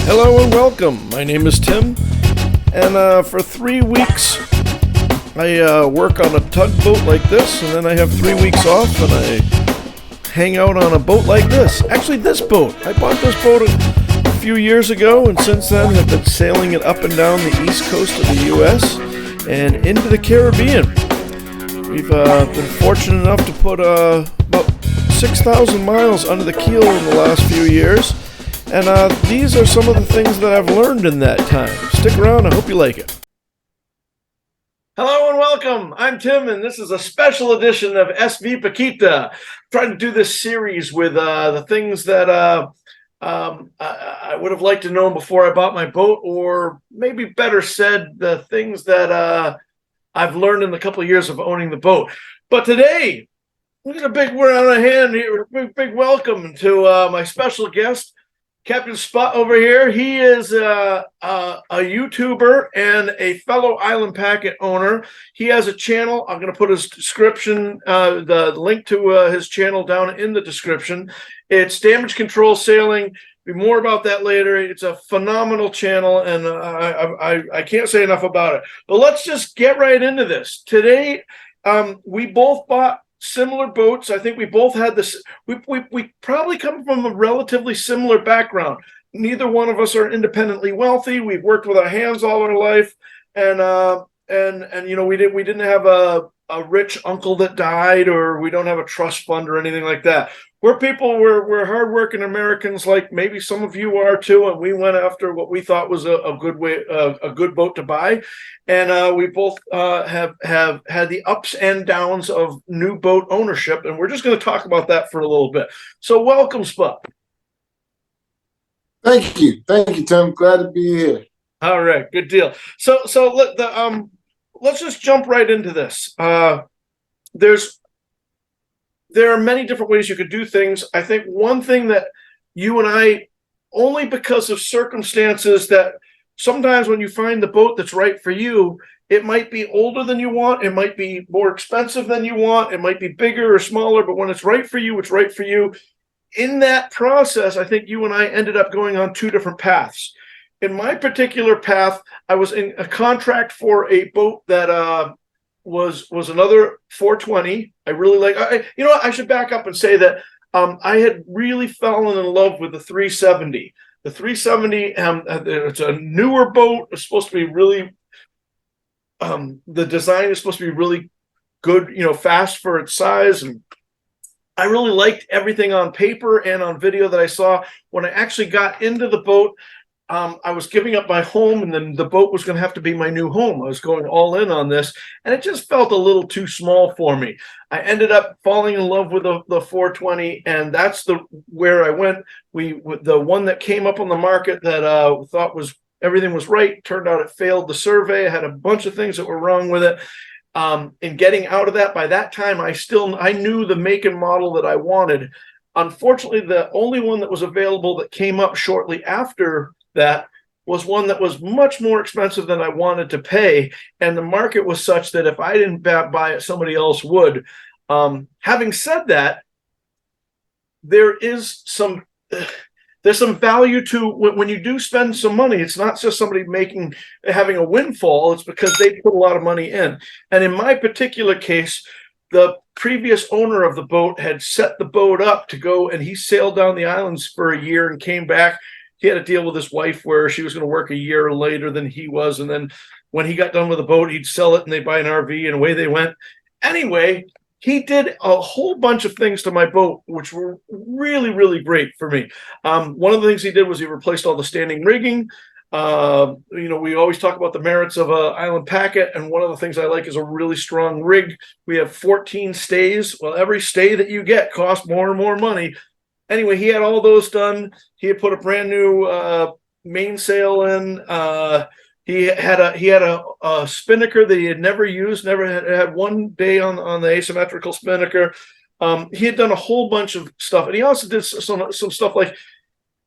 Hello and welcome. My name is Tim, and for 3 weeks I work on a tugboat like this, and then I have 3 weeks off and I hang out on a boat like this. Actually, this boat. I bought this boat a few years ago, and since then have been sailing it up and down the east coast of the U.S. and into the Caribbean. We've been fortunate enough to put about 6,000 miles under the keel in the last few years. And these are some of the things that I've learned in that time. Stick around, I hope you like it. Hello and welcome. I'm Tim, and this is a special edition of SV Paquita. I'm trying to do this series with the things that I would have liked to know before I bought my boat, or maybe better said, the things that I've learned in the couple of years of owning the boat. But today, we're going to big word on a hand here. Big welcome to my special guest, Captain Spot over here. He is a YouTuber and a fellow Island Packet owner. He has a channel. I'm going to put his description, the link to his channel down in the description. It's Damage Control Sailing. Be more about that later. It's a phenomenal channel, and I can't say enough about it. But let's just get right into this. Today, we both bought similar boats. I think we both had this. We probably come from a relatively similar background. Neither one of us are independently wealthy. We've worked with our hands all our life, and you know, we didn't have a rich uncle that died, or we don't have a trust fund or anything like that. We're hardworking Americans, like maybe some of you are too, and we went after what we thought was a good boat to buy, and we both have had the ups and downs of new boat ownership, and we're just going to talk about that for a little bit. So, welcome, Spot. Thank you, Tim. Glad to be here. All right, good deal. So let's just jump right into this. There are many different ways you could do things. I think one thing that you and I, only because of circumstances, that sometimes when you find the boat that's right for you, it might be older than you want, it might be more expensive than you want, it might be bigger or smaller, but when it's right for you, it's right for you. In that process, I think you and I ended up going on two different paths. In my particular path, I was in a contract for a boat that was another 420. I really like. You know what? I should back up and say that I had really fallen in love with the 370. The 370. It's a newer boat. It's supposed to be really. The design is supposed to be really good. You know, fast for its size, and I really liked everything on paper and on video that I saw. When I actually got into the boat, I was giving up my home, and then the boat was going to have to be my new home. I was going all in on this, and it just felt a little too small for me. I ended up falling in love with the 420, and that's where I went. The one that came up on the market that thought was everything was right, turned out it failed the survey. I had a bunch of things that were wrong with it. In getting out of that, by that time, I knew the make and model that I wanted. Unfortunately, the only one that was available that came up shortly after that was one that was much more expensive than I wanted to pay, and the market was such that if I didn't buy it, somebody else would. Having said that, there's some value to when you do spend some money. It's not just somebody having a windfall. It's because they put a lot of money in. And in my particular case, the previous owner of the boat had set the boat up to go, and he sailed down the islands for a year and came back. He had a deal with his wife where she was going to work a year later than he was, and then when he got done with the boat, he'd sell it and they'd buy an RV, and away they went. Anyway, he did a whole bunch of things to my boat, which were really, really great for me. One of the things he did was he replaced all the standing rigging. You know, we always talk about the merits of an Island Packet, and one of the things I like is a really strong rig. We have 14 stays. Well, every stay that you get costs more and more money. Anyway, he had all those done. He had put a brand new mainsail in. He had a spinnaker that he had never used, never had one day on the asymmetrical spinnaker. He had done a whole bunch of stuff, and he also did some stuff like,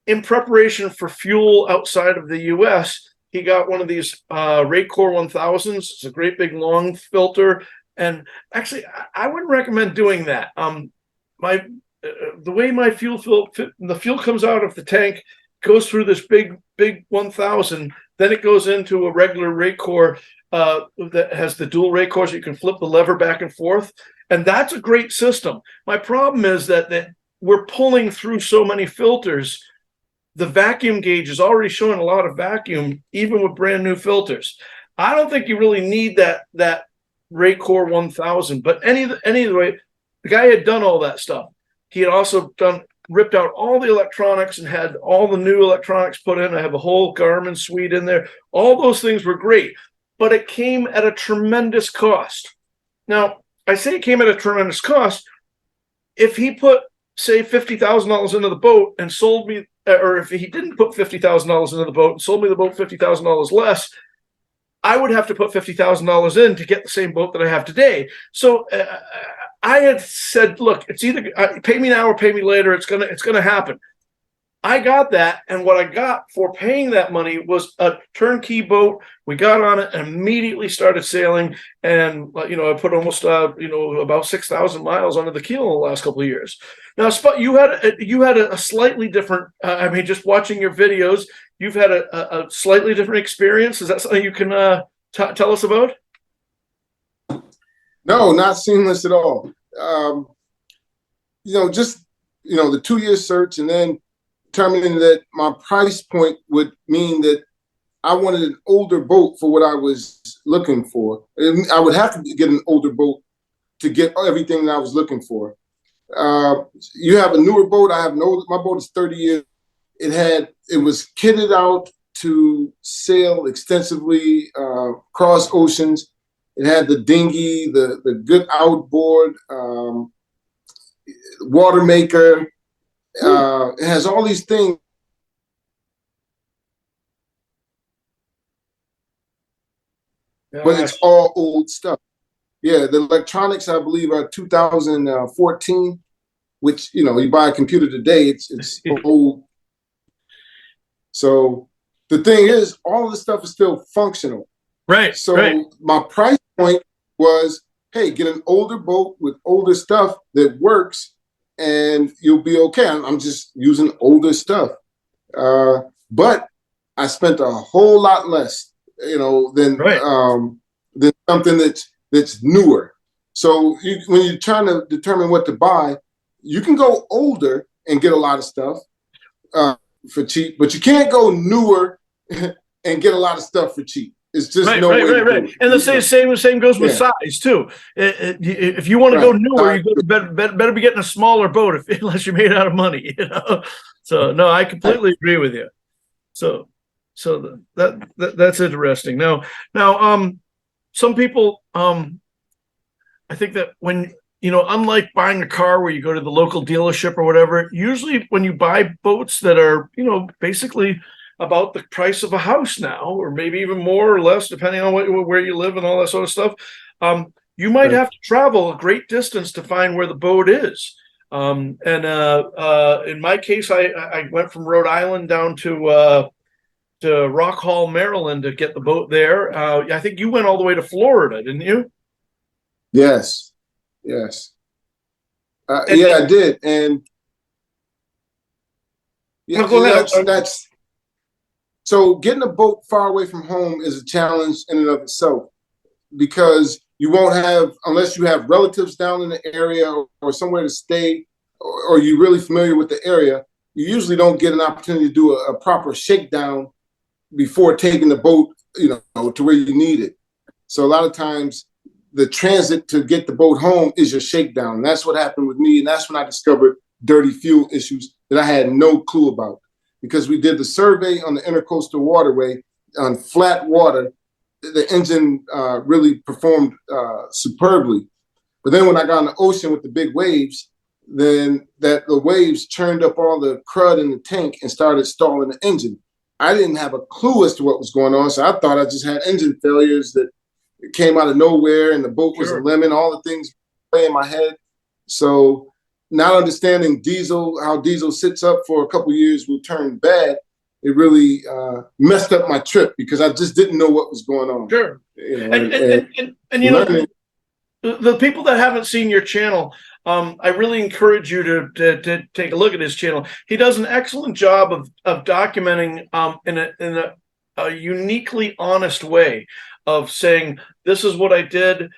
in preparation for fuel outside of the U.S., he got one of these Raycor 1000s. It's a great big long filter, and actually, I wouldn't recommend doing that. The way my the fuel comes out of the tank, goes through this big big 1000, then it goes into a regular rate core that has the dual rate cores. You can flip the lever back and forth, and that's a great system. My problem is that we're pulling through so many filters. The vacuum gauge is already showing a lot of vacuum, even with brand new filters. I don't think you really need that rate core 1000, but anyway, the guy had done all that stuff. He had also ripped out all the electronics and had all the new electronics put in. I have a whole Garmin suite in there. All those things were great, but it came at a tremendous cost. Now, I say it came at a tremendous cost. If he put, say, $50,000 into the boat and sold me, or if he didn't put $50,000 into the boat and sold me the boat $50,000 less, I would have to put $50,000 in to get the same boat that I have today. So I had said, look, it's either pay me now or pay me later. It's gonna happen. I got that, and what I got for paying that money was a turnkey boat. We got on it and immediately started sailing, and I put almost about 6,000 miles under the keel in the last couple of years. Now, you had a slightly different. Just watching your videos, you've had a slightly different experience. Is that something you can tell us about? No, not seamless at all. Just the 2-year search, and then determining that my price point would mean that I wanted an older boat for what I was looking for. And I would have to get an older boat to get everything that I was looking for. You have a newer boat. I have an older. My boat is 30 years. It was kitted out to sail extensively across oceans. It had the dinghy, the good outboard, water maker. It has all these things. But it's all old stuff. Yeah, the electronics, I believe, are 2014, which, you buy a computer today, it's old. So the thing is, all of this stuff is still functional. Right. So right. My price point was, hey, get an older boat with older stuff that works, and you'll be okay. I'm just using older stuff. But I spent a whole lot less, than something that's newer. So when you're trying to determine what to buy, you can go older and get a lot of stuff for cheap, but you can't go newer and get a lot of stuff for cheap. It's just no way to do it. And the same goes with size too. If you want to go newer, you better be getting a smaller boat unless you're made out of money. So no, I completely agree with you. So that's interesting. Now, some people, I think that when unlike buying a car where you go to the local dealership or whatever, usually when you buy boats that are basically about the price of a house now, or maybe even more or less, depending on where you live and all that sort of stuff, you might have to travel a great distance to find where the boat is. And in my case, I went from Rhode Island down to Rock Hall, Maryland, to get the boat there. I think you went all the way to Florida, didn't you? Yes. Yeah, I did. And go ahead. So getting a boat far away from home is a challenge in and of itself, because you won't have, unless you have relatives down in the area or somewhere to stay, or you're really familiar with the area, you usually don't get an opportunity to do a proper shakedown before taking the boat, to where you need it. So a lot of times the transit to get the boat home is your shakedown. And that's what happened with me. And that's when I discovered dirty fuel issues that I had no clue about. Because we did the survey on the Intercoastal Waterway on flat water, the engine really performed superbly. But then when I got in the ocean with the big waves, then the waves churned up all the crud in the tank and started stalling the engine. I didn't have a clue as to what was going on, so I thought I just had engine failures that came out of nowhere, and the boat was a lemon. All the things play in my head. So not understanding how diesel sits up for a couple of years will turn bad, it really messed up my trip, because I just didn't know what was going on. Sure. And the people that haven't seen your channel, I really encourage you to take a look at his channel. He does an excellent job of documenting in a uniquely honest way of saying, this is what I did.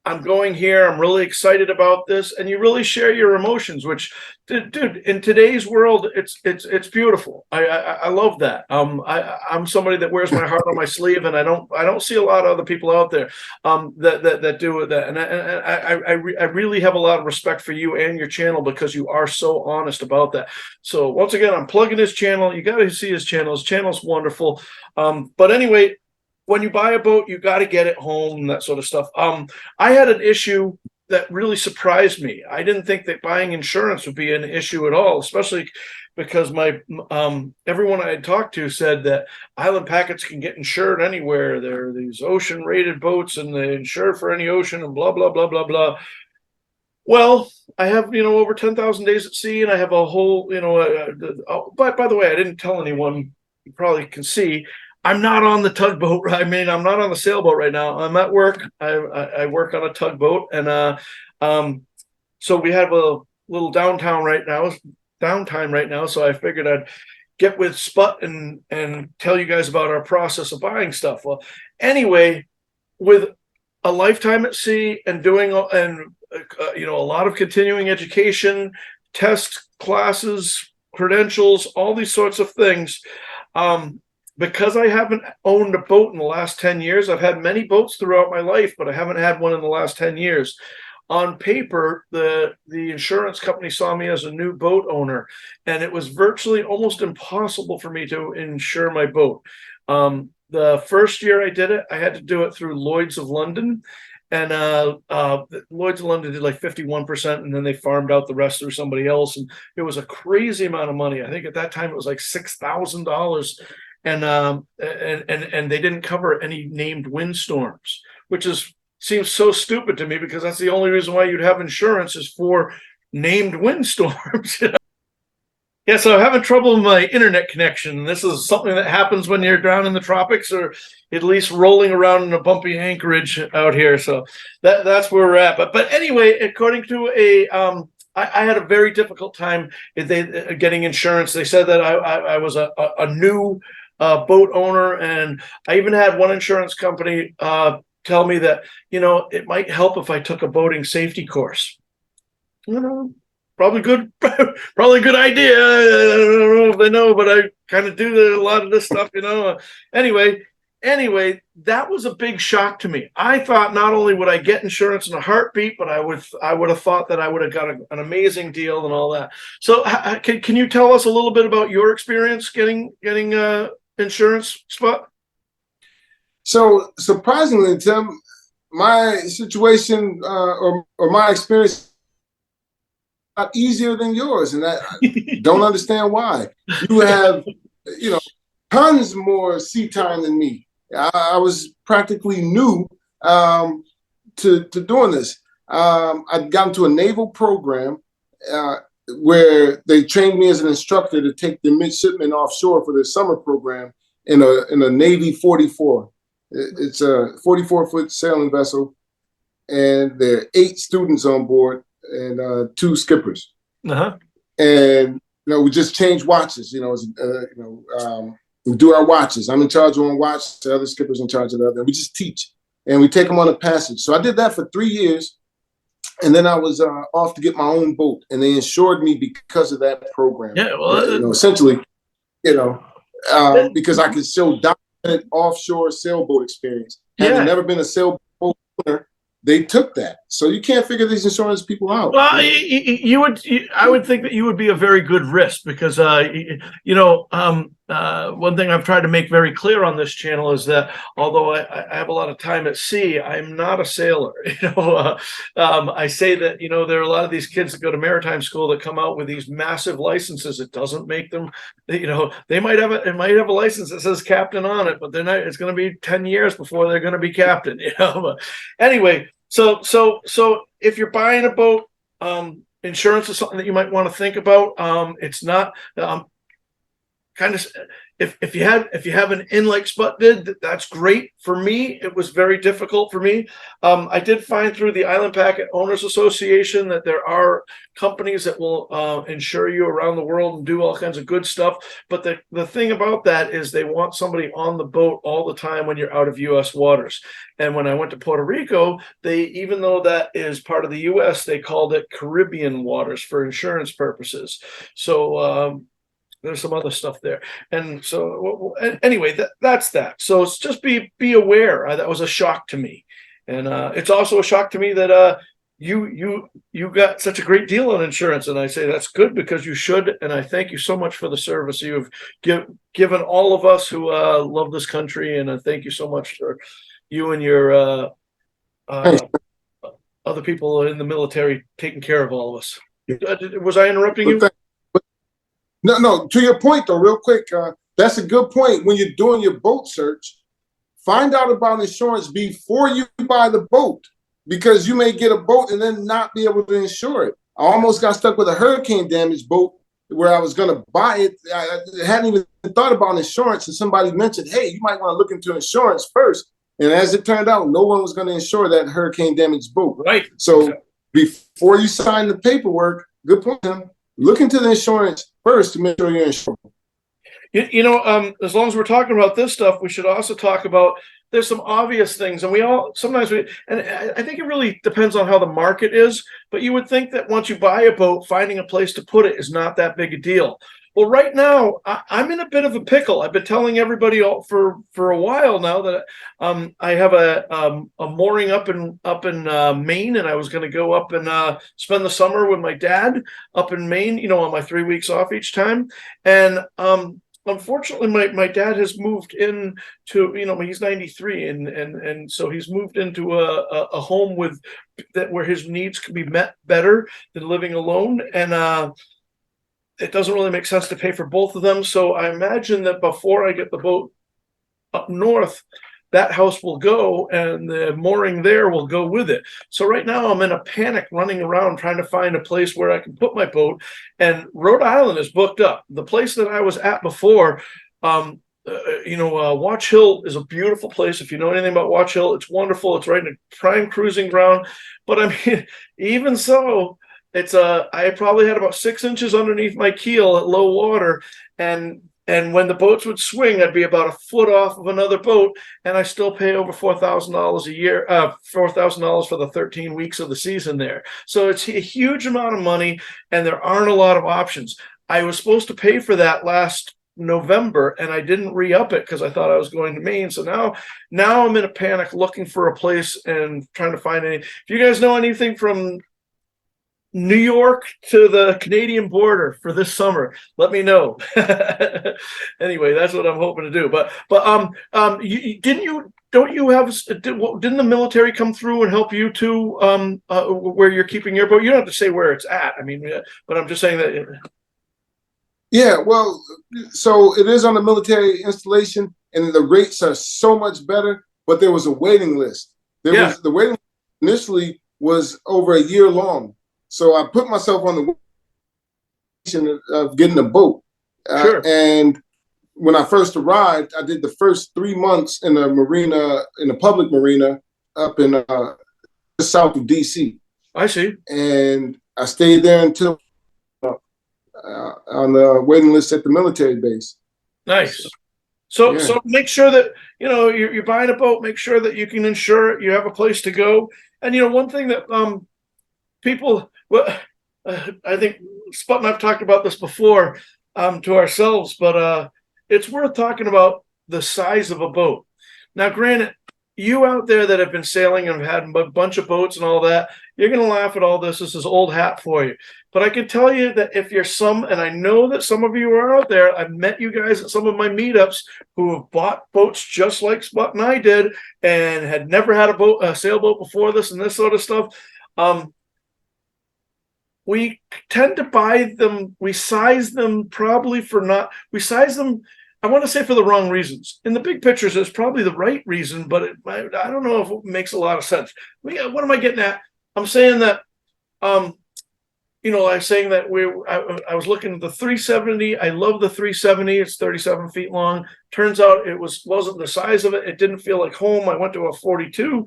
I'm going here. I'm really excited about this, and you really share your emotions. Which, dude, in today's world, it's beautiful. I love that. I'm somebody that wears my heart on my sleeve, and I don't see a lot of other people out there that do that. And I really have a lot of respect for you and your channel because you are so honest about that. So once again, I'm plugging his channel. You got to see his channel. His channel's wonderful. But anyway, when you buy a boat, you got to get it home and that sort of stuff. I had an issue that really surprised me. I didn't think that buying insurance would be an issue at all, especially because my everyone I had talked to said that Island Packets can get insured anywhere. There are these ocean rated boats and they insure for any ocean and blah, blah, blah, blah, blah. Well, I have, over 10,000 days at sea, and I have a whole, but by the way, I didn't tell anyone, you probably can see, I'm not on the tugboat. I mean, I'm not on the sailboat right now. I'm at work. I work on a tugboat, and so we have a little downtime right now. So I figured I'd get with Sput and tell you guys about our process of buying stuff. Well, anyway, with a lifetime at sea and doing a lot of continuing education, test classes, credentials, all these sorts of things. Because I haven't owned a boat in the last 10 years, I've had many boats throughout my life, but I haven't had one in the last 10 years. On paper, the insurance company saw me as a new boat owner, and it was virtually almost impossible for me to insure my boat. The first year I did it, I had to do it through Lloyd's of London, and Lloyd's of London did like 51%, and then they farmed out the rest through somebody else, and it was a crazy amount of money. I think at that time it was like $6,000. And they didn't cover any named windstorms, which seems so stupid to me because that's the only reason why you'd have insurance is for named windstorms. Yeah, so I'm having trouble with my internet connection. This is something that happens when you're down in the tropics, or at least rolling around in a bumpy anchorage out here. So that's where we're at. But anyway, according to I had a very difficult time getting insurance. They said that I was a new boat owner, and I even had one insurance company tell me that it might help if I took a boating safety course. Probably good idea. I don't know if they know, but I kind of do a lot of this stuff. Anyway, that was a big shock to me. I thought not only would I get insurance in a heartbeat, but I would have thought that I would have got an amazing deal and all that. So can you tell us a little bit about your experience getting insurance, Spot? So surprisingly, Tim, my situation or my experience not easier than yours, and I don't understand why. You have, tons more sea time than me. I was practically new to doing this. I got into a naval program where they trained me as an instructor to take the midshipmen offshore for their summer program in a Navy 44. It's a 44-foot sailing vessel, and there are 8 students on board and 2 skippers. Uh-huh. And we just change watches. We do our watches. I'm in charge of one watch. The other skipper's in charge of the other. And we just teach, and we take them on a passage. So I did that for 3 years, and then I was off to get my own boat, and they insured me because of that program. Yeah, well, essentially, because I could show dominant offshore sailboat experience. Having never been a sailboat owner, they took that. So you can't figure these insurance people out. Well, I would think that you would be a very good risk because, one thing I've tried to make very clear on this channel is that although I have a lot of time at sea, I'm not a sailor. I say that, there are a lot of these kids that go to maritime school that come out with these massive licenses. It doesn't make them, they might have a license that says captain on it, but they're not, it's going to be 10 years before they're going to be captain, But anyway, so if you're buying a boat, insurance is something that you might want to think about. It's not if you have an in like Sput did, that's great. For me, it was very difficult for me. I did find through the Island Packet Owners Association that there are companies that will insure you around the world and do all kinds of good stuff. But the thing about that is they want somebody on the boat all the time when you're out of U.S. waters. And when I went to Puerto Rico, they, even though that is part of the U.S., they called it Caribbean waters for insurance purposes. So there's some other stuff there. And so anyway, that's that. So it's just be aware. That was a shock to me. And it's also a shock to me that you got such a great deal on insurance. And I say that's good, because you should. And I thank you so much for the service you've given all of us who love this country. And I thank you so much for you and your other people in the military taking care of all of us. Was I interrupting you? No. To your point, though, real quick, that's a good point. When you're doing your boat search, find out about insurance before you buy the boat, because you may get a boat and then not be able to insure it. I almost got stuck with a hurricane damaged boat where I was going to buy it. I hadn't even thought about insurance, and somebody mentioned, hey, you might want to look into insurance first. And as it turned out, no one was going to insure that hurricane damaged boat. Right. So before you sign the paperwork, good point, Tim, look into the insurance first to make sure you're insured. As long as we're talking about this stuff, we should also talk about, there's some obvious things, and I think it really depends on how the market is, but you would think that once you buy a boat, finding a place to put it is not that big a deal. Well, right now, I'm in a bit of a pickle. I've been telling everybody for a while now that I have a mooring up in Maine, and I was going to go up and spend the summer with my dad up in Maine, on my 3 weeks off each time. And unfortunately, my dad has moved into, he's 93, and so he's moved into a home where his needs can be met better than living alone. And it doesn't really make sense to pay for both of them. So I imagine that before I get the boat up north, that house will go and the mooring there will go with it. So right now I'm in a panic running around trying to find a place where I can put my boat. And Rhode Island is booked up. The place that I was at before, Watch Hill is a beautiful place. If you know anything about Watch Hill, it's wonderful. It's right in a prime cruising ground. But I mean, even so, I probably had about 6 inches underneath my keel at low water, and when the boats would swing, I'd be about a foot off of another boat, and I still pay over $4,000 a year, $4,000 for the 13 weeks of the season there. So it's a huge amount of money, and there aren't a lot of options. I was supposed to pay for that last November, and I didn't re-up it because I thought I was going to Maine. So now I'm in a panic looking for a place and trying to find any. If you guys know anything from New York to the Canadian border for this summer, let me know. Anyway, that's what I'm hoping to do. But didn't the military come through and help you too, where you're keeping your boat? You don't have to say where it's at. I mean, but I'm just saying that. Yeah, well, so it is on the military installation, and the rates are so much better, but there was a waiting list. The waiting list initially was over a year long. So I put myself on the mission of getting a boat. Sure. And when I first arrived, I did the first 3 months in a marina, in a public marina up in south of DC. I see. And I stayed there until on the waiting list at the military base. Nice. So make sure that, you're buying a boat, make sure that you can insure it, you have a place to go. And, one thing that people, I think Sput and I've talked about this before to ourselves, but it's worth talking about the size of a boat. Now, granted, you out there that have been sailing and have had a bunch of boats and all that, you're going to laugh at all this. This is old hat for you. But I can tell you that if you're and I know that some of you are out there, I've met you guys at some of my meetups who have bought boats just like Sput and I did and had never had a sailboat before this and this sort of stuff. We tend to buy them. We size them I want to say for the wrong reasons. In the big pictures, it's probably the right reason, but I don't know if it makes a lot of sense. What am I getting at? I'm saying that I was saying that I was looking at the 370. I love the 370. It's 37 feet long. Turns out it wasn't the size of it. It didn't feel like home. I went to a 42.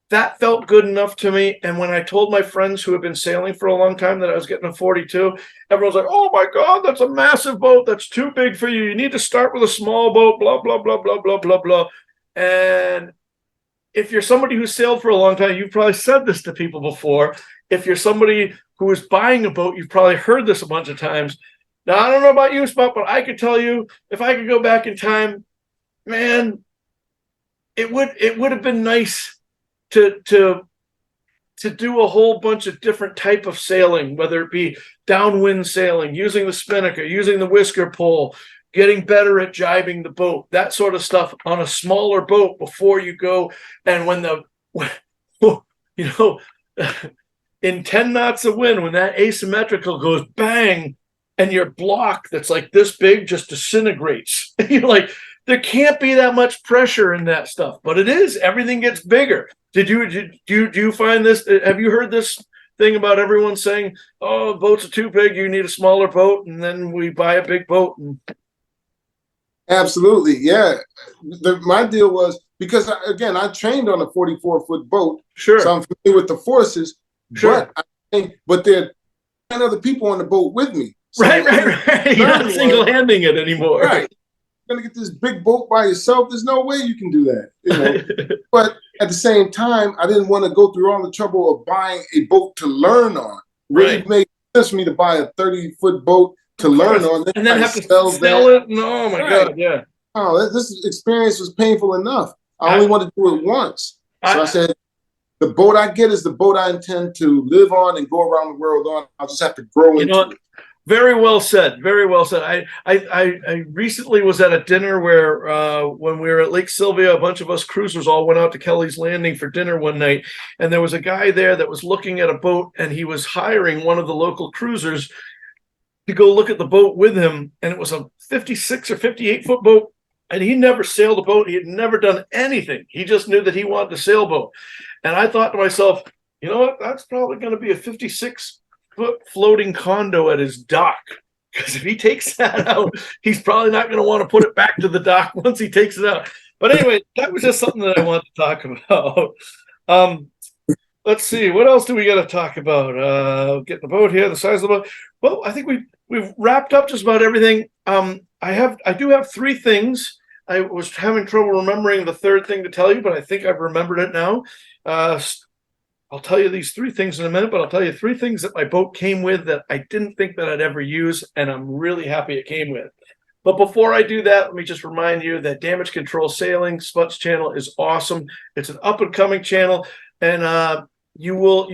That felt good enough to me. And when I told my friends who have been sailing for a long time that I was getting a 42, everyone's like, "Oh my God, that's a massive boat. That's too big for you. You need to start with a small boat, blah, blah, blah, blah, blah, blah, blah." And if you're somebody who's sailed for a long time, you've probably said this to people before. If you're somebody who is buying a boat, you've probably heard this a bunch of times. Now, I don't know about you, Spot, but I could tell you, if I could go back in time, man, it would have been nice to do a whole bunch of different type of sailing, whether it be downwind sailing, using the spinnaker, using the whisker pole, getting better at jibing the boat, that sort of stuff on a smaller boat before you go. And when in 10 knots of wind, when that asymmetrical goes bang, and your block that's like this big just disintegrates. You're like, there can't be that much pressure in that stuff, but it is. Everything gets bigger. Do you find this? Have you heard this thing about everyone saying, "Oh, boats are too big. You need a smaller boat," and then we buy a big boat? Absolutely, yeah. My deal was because I trained on a 44-foot boat, Sure. So I'm familiar with the forces. Sure. But there are 10 other people on the boat with me. So right. You're not single-handing it anymore. Right. You're gonna get this big boat by yourself. There's no way you can do that. But at the same time, I didn't want to go through all the trouble of buying a boat to learn on. Really made sense for me to buy a 30-foot boat to learn on, and then have to sell it. No, oh my God, yeah. Oh, this experience was painful enough. I only wanted to do it once. So I said, the boat I get is the boat I intend to live on and go around the world on. I'll just have to grow into it. Very well said. Very well said. I recently was at a dinner where when we were at Lake Sylvia, a bunch of us cruisers all went out to Kelly's Landing for dinner one night, and there was a guy there that was looking at a boat, and he was hiring one of the local cruisers to go look at the boat with him, and it was a 56 or 58-foot boat, and he never sailed a boat. He had never done anything. He just knew that he wanted a sailboat. And I thought to myself, you know what? That's probably going to be a 56-foot floating condo at his dock, because if he takes that out, he's probably not going to want to put it back to the dock once he takes it out. But anyway, that was just something that I wanted to talk about. Let's see, what else do we got to talk about? Get the boat here, the size of the boat. Well, I think we've wrapped up just about everything. I do have three things. I was having trouble remembering the third thing to tell you, but I think I've remembered it now. I'll tell you these three things in a minute, but I'll tell you three things that my boat came with that I didn't think that I'd ever use, and I'm really happy it came with. But before I do that, let me just remind you that Damage Control Sailing, Sput's channel, is awesome. It's an up-and-coming channel, and you'll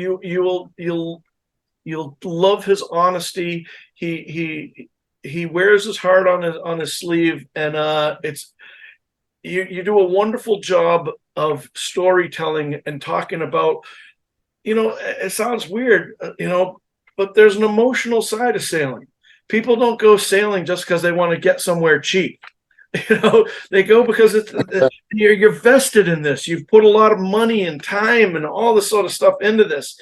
love his honesty. He wears his heart on his sleeve, and you do a wonderful job of storytelling and talking about, it sounds weird, but there's an emotional side of sailing. People don't go sailing just because they want to get somewhere cheap. They go because you're vested in this. You've put a lot of money and time and all this sort of stuff into this.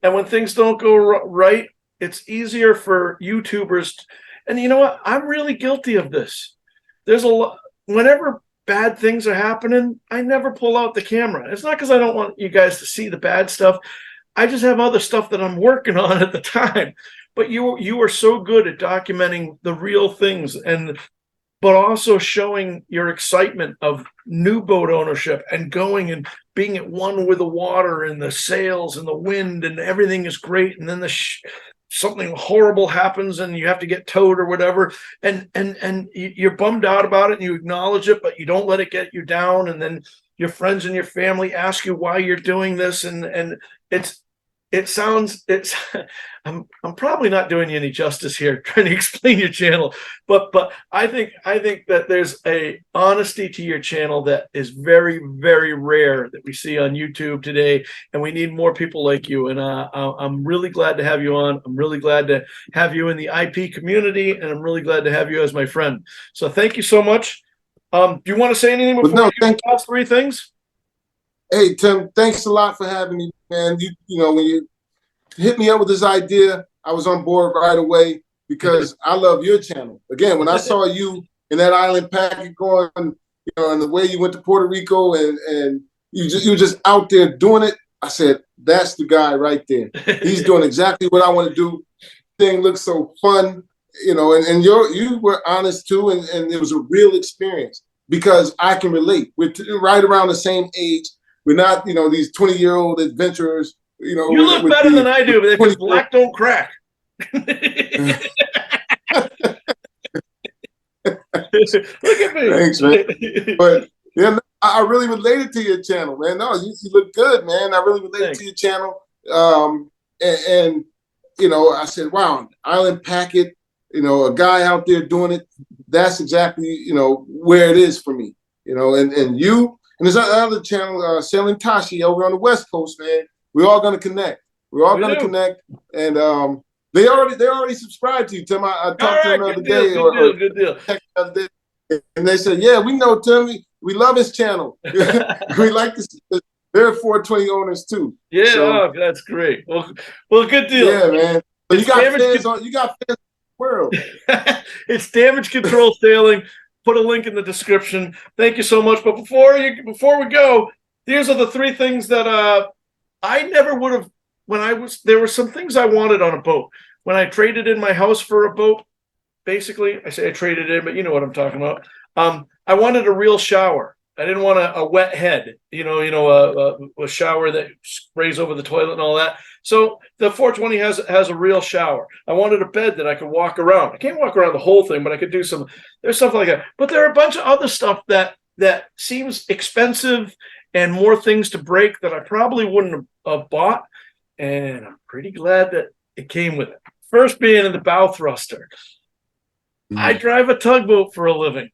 And when things don't go right, it's easier for YouTubers. And you know what? I'm really guilty of this. There's a lot. Whenever bad things are happening, I never pull out the camera. It's not because I don't want you guys to see the bad stuff. I just have other stuff that I'm working on at the time. But you are so good at documenting the real things, but also showing your excitement of new boat ownership and going and being at one with the water and the sails and the wind and everything is great. And then something horrible happens and you have to get towed or whatever. And you're bummed out about it and you acknowledge it, but you don't let it get you down. And then your friends and your family ask you why you're doing this. And I'm probably not doing you any justice here trying to explain your channel, but I think that there's a honesty to your channel that is very, very rare that we see on YouTube today, and we need more people like you. And I'm really glad to have you on. I'm really glad to have you in the IP community, and I'm really glad to have you as my friend. So thank you so much. Do you want to say anything before you do the last three things? Hey, Tim, thanks a lot for having me, man. hit me up with this idea, I was on board right away because I love your channel. Again, when I saw you in that island packet going, and the way you went to Puerto Rico and you were just out there doing it, I said, that's the guy right there. He's doing exactly what I want to do. Thing looks so fun, and you were honest too, and it was a real experience because I can relate. We're right around the same age. We're not, these 20-year-old adventurers. You look better than I do, because black don't crack. Look at me. Thanks, man. But yeah, I really related to your channel, man. No, you look good, man. I really related to your channel. And I said, wow, Island Packet, a guy out there doing it. That's exactly, where it is for me, and you, and there's another channel, Sailing Tashi over on the West Coast, man. We're all going to connect. We're all going to connect. And they already subscribed to you, Tim. I talked to them the other day. Good deal. And they said, yeah, we know Tim. We love his channel. We like this. They're 420 owners too. Yeah, so, that's great. Well, good deal. Yeah, man. But you got fans in the world. It's Damage Control Sailing. Put a link in the description. Thank you so much. But before we go, these are the three things that I never would have there were some things I wanted on a boat. When I traded in my house for a boat, basically, I say I traded in, but you know what I'm talking about. I wanted a real shower. I didn't want a wet head, a shower that sprays over the toilet and all that. So the 420 has a real shower. I wanted a bed that I could walk around. I can't walk around the whole thing, but I could do there's stuff like that. But there are a bunch of other stuff that seems expensive and more things to break that I probably wouldn't have bought. And I'm pretty glad that it came with it. First being in the bow thruster. I drive a tugboat for a living.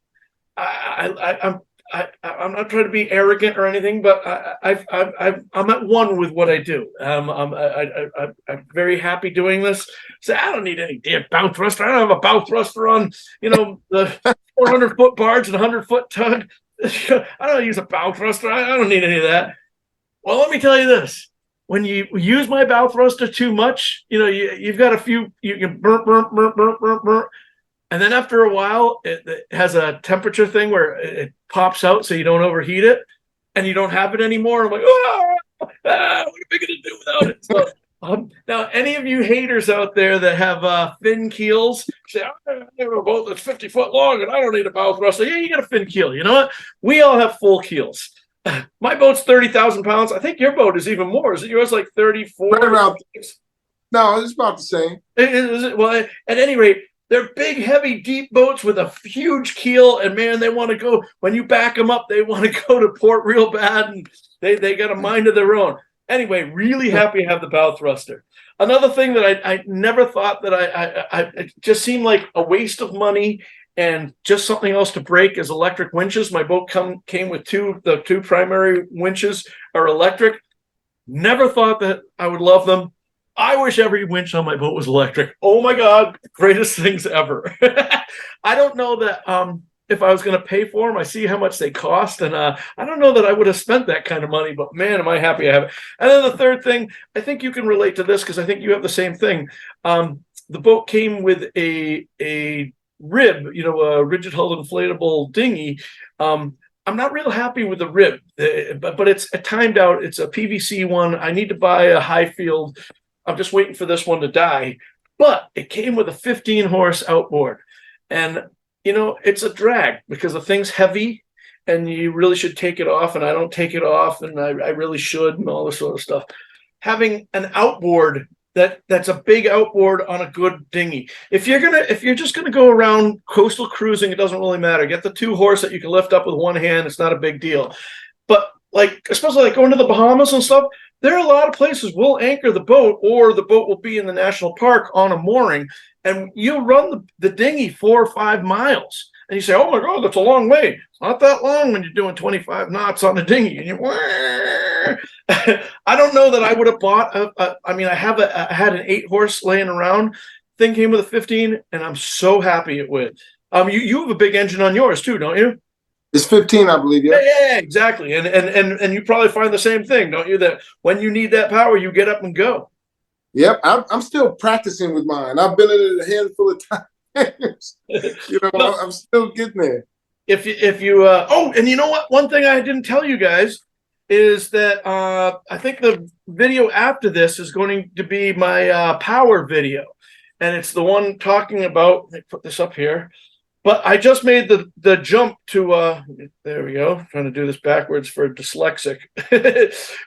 I'm not trying to be arrogant or anything, but I'm at one with what I do. I'm very happy doing this. So I don't need any damn bow thruster. I don't have a bow thruster on, the 400-foot barge and 100-foot tug. I don't use a bow thruster. I don't need any of that. Well, let me tell you this. When you use my bow thruster too much, you've got a few, you can burp. And then after a while, it has a temperature thing where it pops out so you don't overheat it, and you don't have it anymore. I'm like, what are we going to do without it? So, now, any of you haters out there that have fin keels, say, I have a boat that's 50 foot long and I don't need a bow thruster. Yeah, you got a fin keel. You know what? We all have full keels. My boat's 30,000 pounds. I think your boat is even more. Is it yours like 34? Right around. No, it's about the same. Is it? Well, at any rate, they're big, heavy, deep boats with a huge keel, and man, they want to go. When you back them up, they want to go to port real bad, and they got a mind of their own. Anyway, really happy to have the bow thruster. Another thing that I never thought that it just seemed like a waste of money and just something else to break is electric winches. My boat came with the two primary winches are electric. Never thought that I would love them. I wish every winch on my boat was electric. Oh my God, greatest things ever. I don't know that if I was going to pay for them. I see how much they cost, and I don't know that I would have spent that kind of money, but man, am I happy I have it. And then the third thing, I think you can relate to this because I think you have the same thing. The boat came with a rib, a rigid hull inflatable dinghy. I'm not real happy with the rib, but it's timed out. It's a PVC one. I need to buy a high field. I'm just waiting for this one to die. But it came with a 15-horse outboard. And, it's a drag because the thing's heavy and you really should take it off. And I don't take it off, and I really should, and all this sort of stuff. Having an outboard that's a big outboard on a good dinghy. If you're just gonna go around coastal cruising, it doesn't really matter. Get the 2-horse that you can lift up with one hand. It's not a big deal. But especially going to the Bahamas and stuff, there are a lot of places we'll anchor the boat, or the boat will be in the national park on a mooring, and you'll run the dinghy 4 or 5 miles. And you say, oh my God, that's a long way. It's not that long when you're doing 25 knots on the dinghy. And I don't know that I would have bought I had an 8-horse laying around. Thing came with a 15, and I'm so happy it would. You have a big engine on yours too, don't you? It's 15, I believe. Yeah, exactly. And you probably find the same thing, don't you? That when you need that power, you get up and go. Yep, I'm still practicing with mine. I've been in it a handful of times. No, I'm still getting there. oh, and you know what? One thing I didn't tell you guys is that I think the video after this is going to be my power video, and it's the one talking about. Let me put this up here. But I just made the jump to there we go. I'm trying to do this backwards for dyslexic.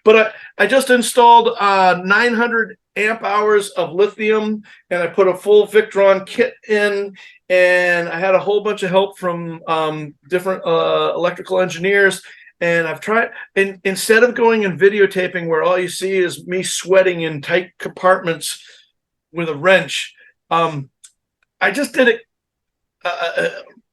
But I just installed 900 amp hours of lithium, and I put a full Victron kit in, and I had a whole bunch of help from different electrical engineers. And I've tried, and instead of going and videotaping where all you see is me sweating in tight compartments with a wrench, I just did it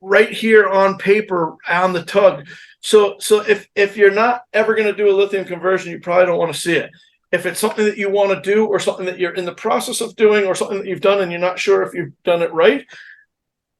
right here on paper on the tug. So if you're not ever going to do a lithium conversion, you probably don't want to see it. If it's something that you want to do, or something that you're in the process of doing, or something that you've done and you're not sure if you've done it right,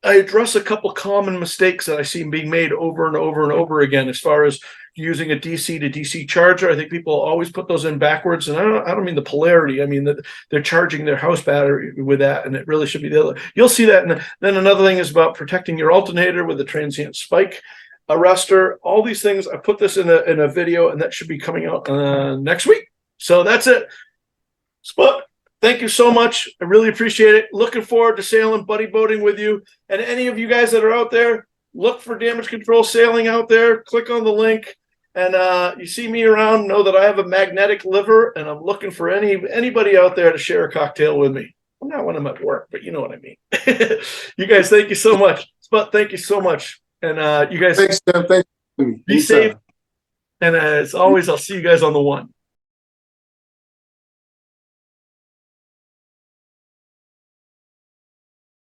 I address a couple common mistakes that I see being made over and over and over again as far as using a DC to DC charger. I think people always put those in backwards, and I don't mean the polarity. I mean that they're charging their house battery with that, and it really should be the other. You'll see that. And then another thing is about protecting your alternator with a transient spike arrestor. All these things. I put this in a video, and that should be coming out next week. So that's it. Spot. Thank you so much. I really appreciate it. Looking forward to sailing buddy boating with you. And any of you guys that are out there, look for Damage Control Sailing out there. Click on the link, and you see me around. Know that I have a magnetic liver, and I'm looking for anybody out there to share a cocktail with me. I'm not when I'm at work, but you know what I mean. You guys, thank you so much. Spot, thank you so much. And you guys, Thanks, Tim. Thanks. be safe. And as always, I'll see you guys on the one.